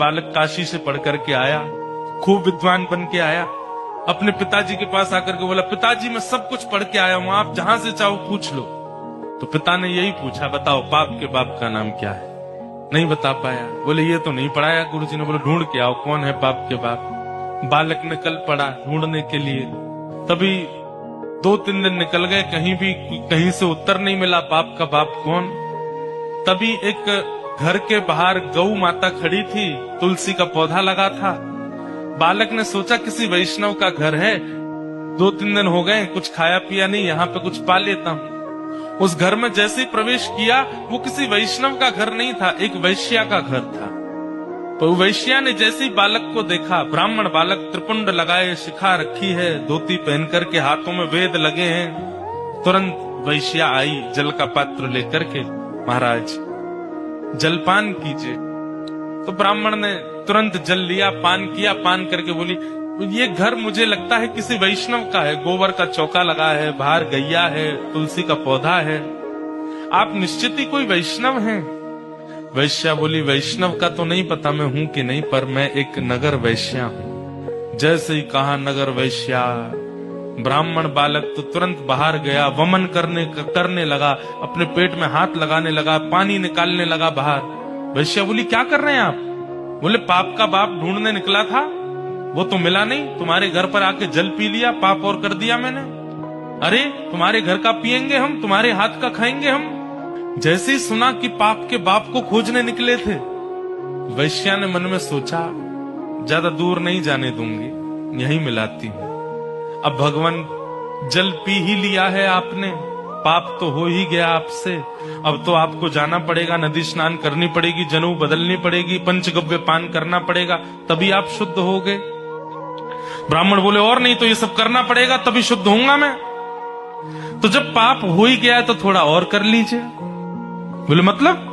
बालक काशी से पढ़ करके आया, खूब विद्वान बन के आया, अपने पिताजी के पास आकर के बोला, पिताजी मैं सब कुछ पढ़ के आया हूं, आप जहां से चाहो पूछ लो। तो पिता ने यही पूछा, बताओ बाप के बाप का नाम क्या है? नहीं बता पाया। बोले ये तो नहीं पढ़ाया गुरुजी ने। बोले ढूंढ के आओ कौन है बाप के बाप। बालक ने कल पढ़ा ढूंढने के लिए, तभी 2-3 दिन निकल गए, कहीं से उत्तर नहीं मिला बाप का बाप कौन। तभी एक घर के बाहर गौ माता खड़ी थी, तुलसी का पौधा लगा था। बालक ने सोचा किसी वैष्णव का घर है, 2-3 दिन हो गए कुछ खाया पिया नहीं, यहाँ पे कुछ पा लेता हूँ। उस घर में जैसे ही प्रवेश किया, वो किसी वैष्णव का घर नहीं था, एक वैश्या का घर था। तो वैश्या ने जैसे ही बालक को देखा, ब्राह्मण बालक, त्रिपुंड लगाए, शिखा रखी है, धोती पहन करके, हाथों में वेद लगे हैं, तुरंत वैश्या आई जल का पात्र लेकर के, महाराज जलपान कीजिए। तो ब्राह्मण ने तुरंत जल लिया, पान किया, पान करके बोली, ये घर मुझे लगता है किसी वैष्णव का है, गोबर का चौका लगा है, बाहर गैया है, तुलसी का पौधा है, आप निश्चित ही कोई वैष्णव हैं। वैश्या बोली, वैष्णव का तो नहीं पता मैं हूं कि नहीं, पर मैं एक नगर वैश्या हूं। जैसे ही कहा नगर वैश्या, ब्राह्मण बालक तो तुरंत बाहर गया, वमन करने लगा, अपने पेट में हाथ लगाने लगा, पानी निकालने लगा बाहर। वैश्या बोली, क्या कर रहे हैं आप? बोले, पाप का बाप ढूंढने निकला था, वो तो मिला नहीं, तुम्हारे घर पर आके जल पी लिया, पाप और कर दिया मैंने। अरे तुम्हारे घर का पिएंगे हम, तुम्हारे हाथ का खाएंगे हम। जैसे ही सुना कि पाप के बाप को खोजने निकले थे, वैश्या ने मन में सोचा, ज्यादा दूर नहीं जाने दूंगी, यहीं मिलाती हूं। अब भगवान जल पी ही लिया है आपने, पाप तो हो ही गया आपसे, अब तो आपको जाना पड़ेगा, नदी स्नान करनी पड़ेगी, जनेऊ बदलनी पड़ेगी, पंचगव्य पान करना पड़ेगा, तभी आप शुद्ध हो गए। ब्राह्मण बोले, और नहीं तो ये सब करना पड़ेगा तभी शुद्ध होऊंगा मैं। तो जब पाप हो ही गया है तो थोड़ा और कर लीजिए। बोले मतलब?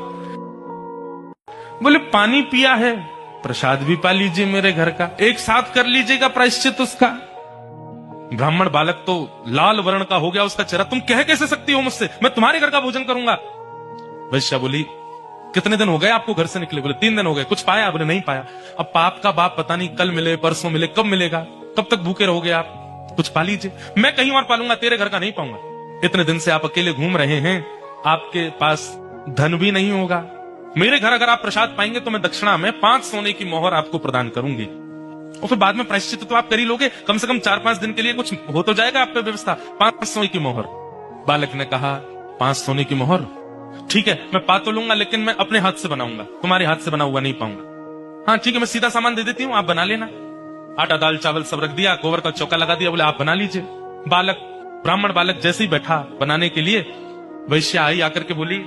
बोले पानी पिया है, प्रसाद भी पा लीजिए मेरे घर का, एक साथ कर लीजिएगा प्रायश्चित उसका। ब्राह्मण बालक तो लाल वर्ण का हो गया उसका चेहरा, तुम कह कैसे सकती हो मुझसे, मैं तुम्हारे घर का भोजन करूंगा। वैश्या बोली, कितने दिन हो गए आपको घर से निकले? बोले 3 दिन हो गए। कुछ पाया? बोले नहीं पाया। अब पाप का बाप पता नहीं कल मिले, परसों मिले, कब मिलेगा, कब तक भूखे रहोगे आप, कुछ पा लीजिए। मैं कहीं और पालूंगा, तेरे घर का नहीं पाऊंगा। इतने दिन से आप अकेले घूम रहे हैं, आपके पास धन भी नहीं होगा, मेरे घर अगर आप प्रसाद पाएंगे तो मैं दक्षिणा में 5 सोने की मोहर आपको प्रदान करूंगी, और फिर बाद में प्रायश्चित तो आप कर ही लोगे, कम से कम 4-5 दिन के लिए कुछ हो तो जाएगा आप पे व्यवस्था। 5 सोने की मोहर। बालक ने कहा, 5 सोने की मोहर, ठीक है मैं पा तो लूंगा, लेकिन मैं अपने हाथ से बनाऊंगा, तुम्हारे हाथ से बना हुआ नहीं पाऊंगा। हाँ ठीक है, मैं सीधा सामान दे देती हूँ, आप बना लेना। आटा दाल चावल सब रख दिया, गोबर का चौका लगा दिया, बोले आप बना लीजिए। ब्राह्मण बालक जैसे ही बैठा बनाने के लिए, वैश्या आई आकर के बोली,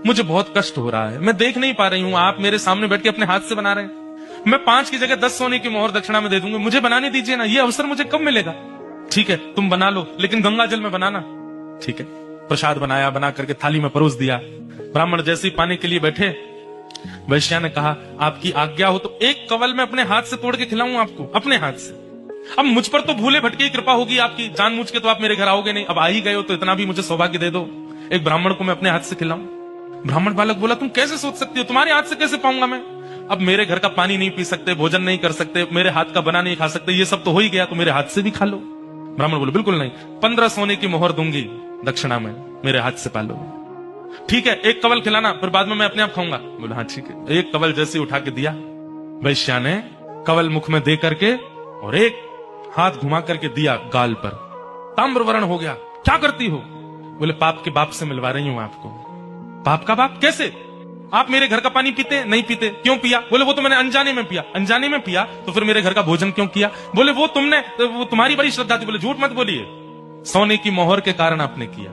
मुझे बहुत कष्ट हो रहा है, मैं देख नहीं पा रही हूँ, आप मेरे सामने बैठ के अपने हाथ से बना रहे हैं, मैं 5 की जगह 10 सोने की मोहर दक्षिणा में दे दूंगी, मुझे बनाने दीजिए ना, ये अवसर मुझे कब मिलेगा? ठीक है तुम बना लो, लेकिन गंगा जल में बनाना। ठीक है, प्रसाद बनाया, बना करके थाली में परोस दिया। ब्राह्मण जैसे ही पाने के लिए बैठे, वैश्या ने कहा, आपकी आज्ञा हो तो एक कवल में अपने हाथ से तोड़ के खिलाऊं आपको, अपने हाथ से। अब मुझ पर तो भूले भटके ही कृपा होगी आपकी, जानबूझ के तो आप मेरे घर आओगे नहीं, अब आ ही गए हो तो इतना भी मुझे सौभाग्य दे दो, एक ब्राह्मण को मैं अपने हाथ से खिलाऊं। ब्राह्मण बालक बोला, तुम कैसे सोच सकती हो, तुम्हारे हाथ से कैसे पाऊंगा मैं? अब मेरे घर का पानी नहीं पी सकते, भोजन नहीं कर सकते, मेरे हाथ का बना नहीं खा सकते, ये सब तो हो ही गया, तो मेरे हाथ से भी खा लो। ब्राह्मण बोले, बिल्कुल नहीं, 15 सोने की मोहर दूंगी दक्षिणा में, मेरे हाथ से पालो। ठीक है, एक कवल खिलाना, फिर बाद में मैं अपने आप खाऊंगा। बोला हाँ ठीक है। एक कवल जैसे उठा के दिया, वैश्या ने कवल मुख में दे करके और एक हाथ घुमा करके दिया गाल पर, ताम्रवर्ण हो गया। क्या करती हो? बोले पाप के बाप से मिलवा रही हूं आपको। पाप का बाप कैसे? आप मेरे घर का पानी पीते नहीं पीते? क्यों पिया? बोले वो तो मैंने अनजाने में पिया। अनजाने में पिया तो फिर मेरे घर का भोजन क्यों किया? बोले वो तुम्हारी बड़ी श्रद्धा थी। बोले झूठ मत बोलिए, सोने की मोहर के कारण आपने किया।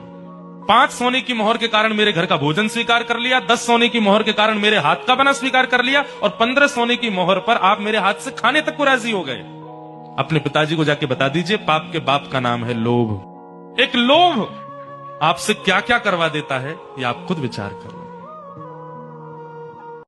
5 सोने की मोहर के कारण मेरे घर का भोजन स्वीकार कर लिया, 10 सोने की मोहर के कारण मेरे हाथ का बना स्वीकार कर लिया, और 15 सोने की मोहर पर आप मेरे हाथ से खाने तक को राजी हो गए। अपने पिताजी को जाके बता दीजिए, पाप के बाप का नाम है लोभ। एक लोभ आपसे क्या क्या करवा देता है, ये आप खुद विचार करें।